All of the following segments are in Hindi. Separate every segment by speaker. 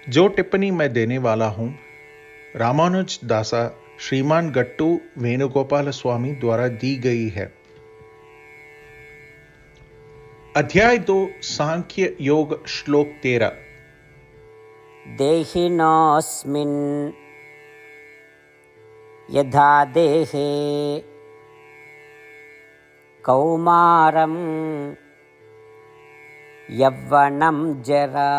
Speaker 1: जो टिप्पणी मैं देने वाला हूं रामानुज दासा श्रीमान गट्टू वेणुगोपाल स्वामी द्वारा दी गई है। अध्याय 2 सांख्य योग श्लोक 13।
Speaker 2: देहिनोऽस्मिन् यथा देहे कौमारं यौवनं जरा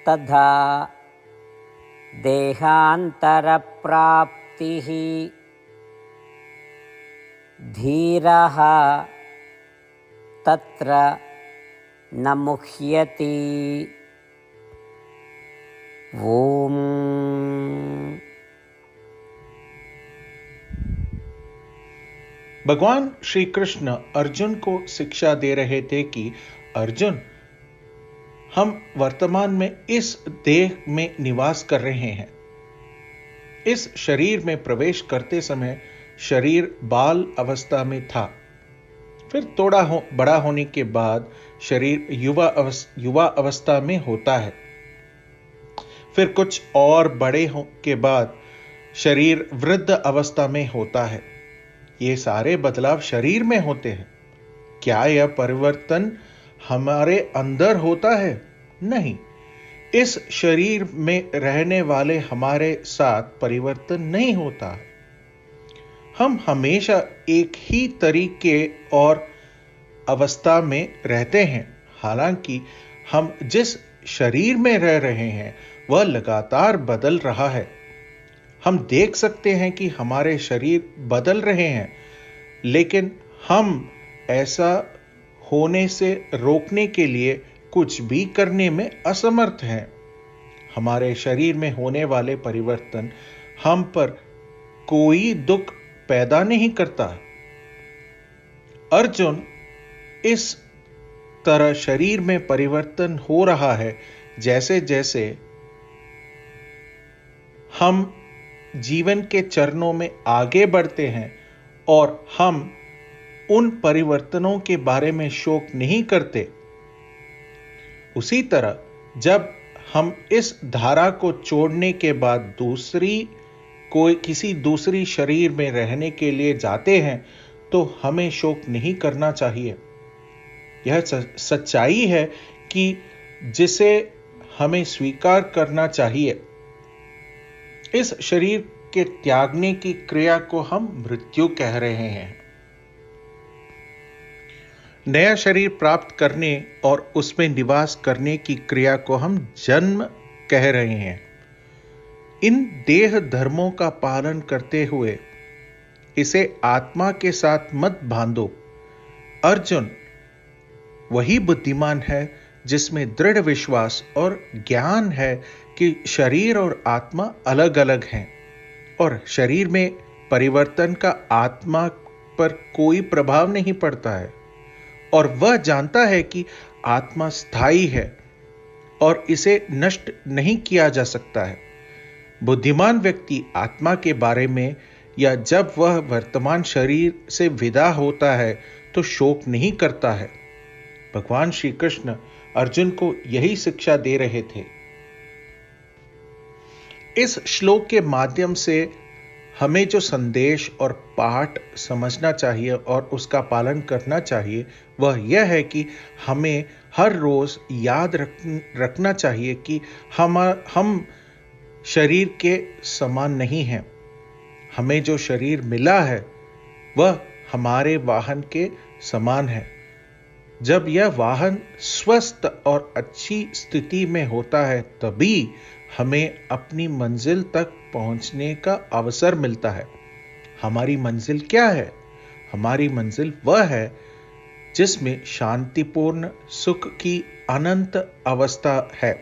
Speaker 2: तथा देहान्तरप्राप्तिः धीरः तत्र न मुह्यति। ओम।
Speaker 1: भगवान श्री कृष्ण अर्जुन को शिक्षा दे रहे थे कि अर्जुन, हम वर्तमान में इस देह में निवास कर रहे हैं। इस शरीर में प्रवेश करते समय शरीर बाल अवस्था में था, फिर थोड़ा बड़ा होने के बाद शरीर युवा अवस्था में होता है, फिर कुछ और बड़े के बाद शरीर वृद्ध अवस्था में होता है। ये सारे बदलाव शरीर में होते हैं। क्या यह परिवर्तन हमारे अंदर होता है? नहीं। इस शरीर में रहने वाले हमारे साथ परिवर्तन नहीं होता है। हम हमेशा एक ही तरीके और अवस्था में रहते हैं। हालांकि हम जिस शरीर में रह रहे हैं वह लगातार बदल रहा है। हम देख सकते हैं कि हमारे शरीर बदल रहे हैं, लेकिन हम ऐसा होने से रोकने के लिए कुछ भी करने में असमर्थ हैं। हमारे शरीर में होने वाले परिवर्तन हम पर कोई दुख पैदा नहीं करता। अर्जुन, इस तरह शरीर में परिवर्तन हो रहा है जैसे जैसे हम जीवन के चरणों में आगे बढ़ते हैं और हम उन परिवर्तनों के बारे में शोक नहीं करते। उसी तरह जब हम इस धारा को छोड़ने के बाद किसी दूसरी शरीर में रहने के लिए जाते हैं तो हमें शोक नहीं करना चाहिए। यह सच्चाई है कि जिसे हमें स्वीकार करना चाहिए। इस शरीर के त्यागने की क्रिया को हम मृत्यु कह रहे हैं। नया शरीर प्राप्त करने और उसमें निवास करने की क्रिया को हम जन्म कह रहे हैं। इन देह धर्मों का पालन करते हुए इसे आत्मा के साथ मत बांधो। अर्जुन वही बुद्धिमान है जिसमें दृढ़ विश्वास और ज्ञान है कि शरीर और आत्मा अलग अलग हैं और शरीर में परिवर्तन का आत्मा पर कोई प्रभाव नहीं पड़ता है, और वह जानता है कि आत्मा स्थायी है और इसे नष्ट नहीं किया जा सकता है। बुद्धिमान व्यक्ति आत्मा के बारे में या जब वह वर्तमान शरीर से विदा होता है तो शोक नहीं करता है। भगवान श्री कृष्ण अर्जुन को यही शिक्षा दे रहे थे। इस श्लोक के माध्यम से हमें जो संदेश और पाठ समझना चाहिए और उसका पालन करना चाहिए वह यह है कि हमें हर रोज याद रखना चाहिए कि हम शरीर के समान नहीं हैं। हमें जो शरीर मिला है वह हमारे वाहन के समान है। जब यह वाहन स्वस्थ और अच्छी स्थिति में होता है तभी हमें अपनी मंजिल तक पहुंचने का अवसर मिलता है। हमारी मंजिल क्या है? हमारी मंजिल वह है जिसमें शांतिपूर्ण सुख की अनंत अवस्था है।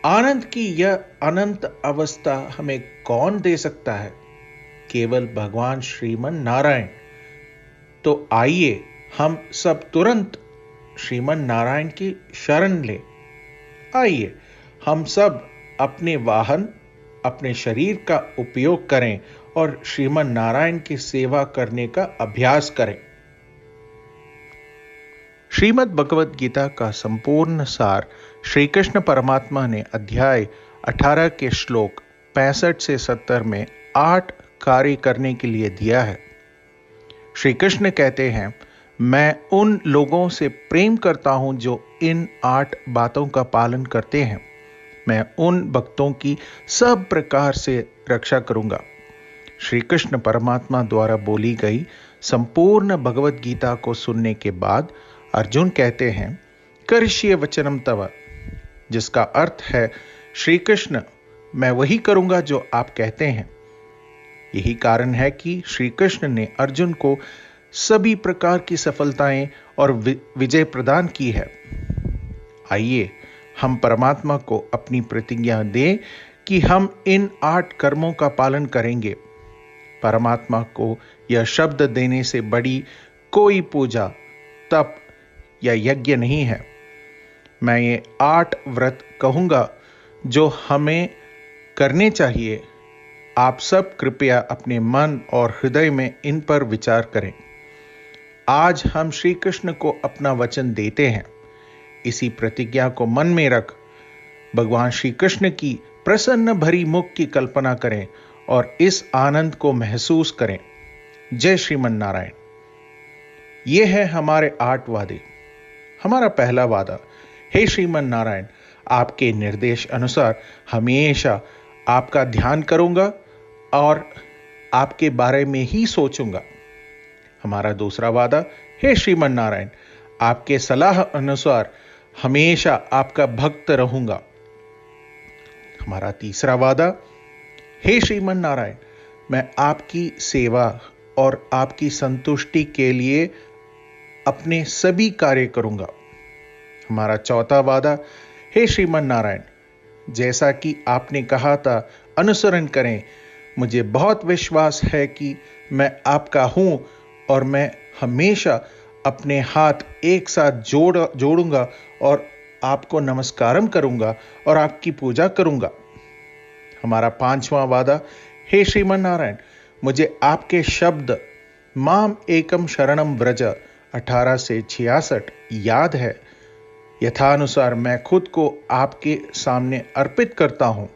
Speaker 1: आनंद की यह अनंत अवस्था हमें कौन दे सकता है? केवल भगवान श्रीमन नारायण। तो आइए हम सब तुरंत श्रीमन नारायण की शरण लें। आइए हम सब अपने वाहन, अपने शरीर का उपयोग करें और श्रीमन नारायण की सेवा करने का अभ्यास करें। श्रीमद् भगवद गीता का संपूर्ण सार श्री कृष्ण परमात्मा ने अध्याय 18 के श्लोक 65 से 70 में 8 कार्य करने के लिए दिया है। श्री कृष्ण कहते हैं, मैं उन लोगों से प्रेम करता हूं जो इन 8 बातों का पालन करते हैं। मैं उन भक्तों की सब प्रकार से रक्षा करूंगा। श्री कृष्ण परमात्मा द्वारा बोली गई संपूर्ण भगवद गीता को सुनने के बाद अर्जुन कहते हैं, करिष्ये वचनम तव, जिसका अर्थ है, श्री कृष्ण, मैं वही करूंगा जो आप कहते हैं। यही कारण है कि श्री कृष्ण ने अर्जुन को सभी प्रकार की सफलताएं और विजय प्रदान की है। आइए हम परमात्मा को अपनी प्रतिज्ञा दें कि हम इन 8 कर्मों का पालन करेंगे। परमात्मा को यह शब्द देने से बड़ी कोई पूजा, तप या यज्ञ नहीं है। मैं ये 8 व्रत कहूंगा जो हमें करने चाहिए। आप सब कृपया अपने मन और हृदय में इन पर विचार करें। आज हम श्री कृष्ण को अपना वचन देते हैं। इसी प्रतिज्ञा को मन में रख भगवान श्री कृष्ण की प्रसन्न भरी मुख की कल्पना करें और इस आनंद को महसूस करें। जय श्रीमन नारायण। ये है हमारे 8 वादे। हमारा पहला वादा, हे श्रीमन नारायण, आपके निर्देश अनुसार हमेशा आपका ध्यान करूंगा और आपके बारे में ही सोचूंगा। हमारा दूसरा वादा, हे श्रीमन नारायण, आपके सलाह अनुसार हमेशा आपका भक्त रहूंगा। हमारा तीसरा वादा, हे श्रीमन नारायण, मैं आपकी सेवा और आपकी संतुष्टि के लिए अपने सभी कार्य करूंगा। हमारा चौथा वादा, हे श्रीमन नारायण, जैसा कि आपने कहा था अनुसरण करें। मुझे बहुत विश्वास है कि मैं आपका हूं और मैं हमेशा अपने हाथ एक साथ जोड़ूंगा और आपको नमस्कारम करूंगा और आपकी पूजा करूंगा। हमारा 5वां वादा, हे श्रीमन नारायण, मुझे आपके शब्द माम एकम शरणम व्रज 18 से 66 याद है। यथानुसार मैं खुद को आपके सामने अर्पित करता हूं।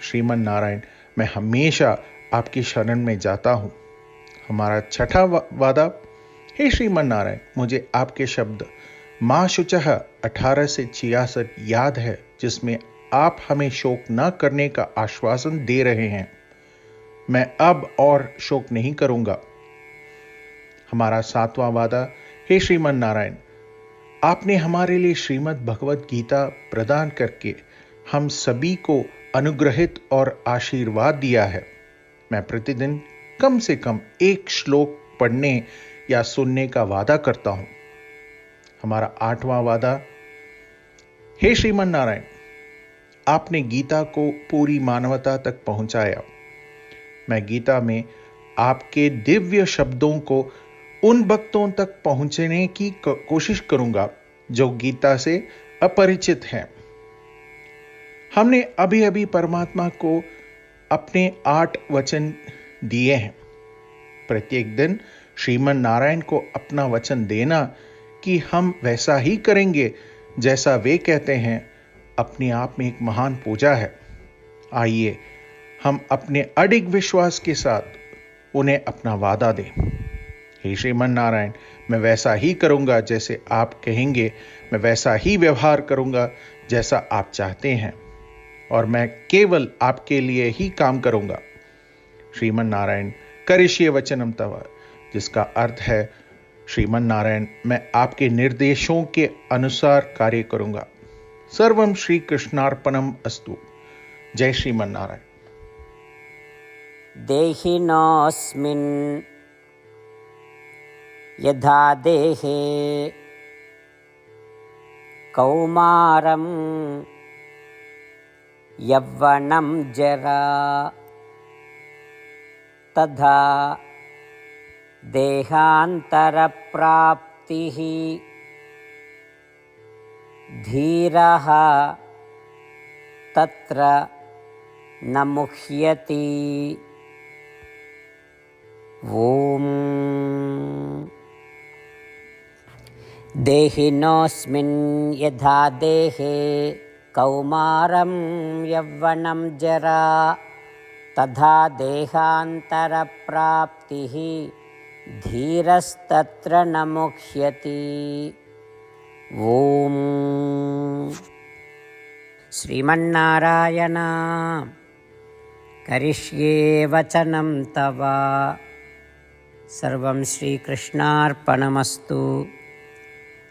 Speaker 1: श्रीमन नारायण, मैं हमेशा आपकी शरण में जाता हूं। हमारा 6वां वादा, हे श्रीमन नारायण, मुझे आपके शब्द मां शुचः 18 से 66 याद है, जिसमें आप हमें शोक न करने का आश्वासन दे रहे हैं। मैं अब और शोक नहीं करूंगा। हमारा 7वां वादा, हे श्रीमन नारायण, आपने हमारे लिए श्रीमद् भगवद गीता प्रदान करके हम सभी को अनुग्रहित और आशीर्वाद दिया है। मैं प्रतिदिन कम से कम 1 श्लोक पढ़ने या सुनने का वादा करता हूं। हमारा 8वां वादा, हे श्रीमन नारायण, आपने गीता को पूरी मानवता तक पहुंचाया। मैं गीता में आपके दिव्य शब्दों को उन भक्तों तक पहुंचने की कोशिश करूंगा जो गीता से अपरिचित हैं। हमने अभी अभी परमात्मा को अपने 8 वचन दिए हैं। प्रत्येक दिन श्रीमन नारायण को अपना वचन देना कि हम वैसा ही करेंगे जैसा वे कहते हैं, अपने आप में एक महान पूजा है। आइए हम अपने अडिग विश्वास के साथ उन्हें अपना वादा दें। हे श्रीमन नारायण, मैं वैसा ही करूंगा जैसे आप कहेंगे। मैं वैसा ही व्यवहार करूंगा जैसा आप चाहते हैं और मैं केवल आपके लिए ही काम करूंगा। श्रीमन नारायण, करिष्ये वचनम तव, जिसका अर्थ है, श्रीमन नारायण, मैं आपके निर्देशों के अनुसार कार्य करूंगा। सर्वम श्री कृष्णार्पणम अस्तु। जय श्रीमन नारायण।
Speaker 2: देहिनोऽस्मिन् यथा देहे कौमारं यौवनं जरा तथा देहान्तरप्राप्तिः धीरः तत्र न मुह्यति। ओम। देहिनोऽस्मिन् यथा देहे कौमारं यौवनं जरा तथा देहान्तरप्राप्तिः धीरस्तत्र न मुह्यति। ఓం శ్రీమన్నారాయణ కరిష్యే వచనం తవ సర్వం శ్రీకృష్ణార్పణమస్తు.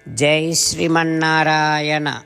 Speaker 2: జై శ్రీమన్నారాయణ.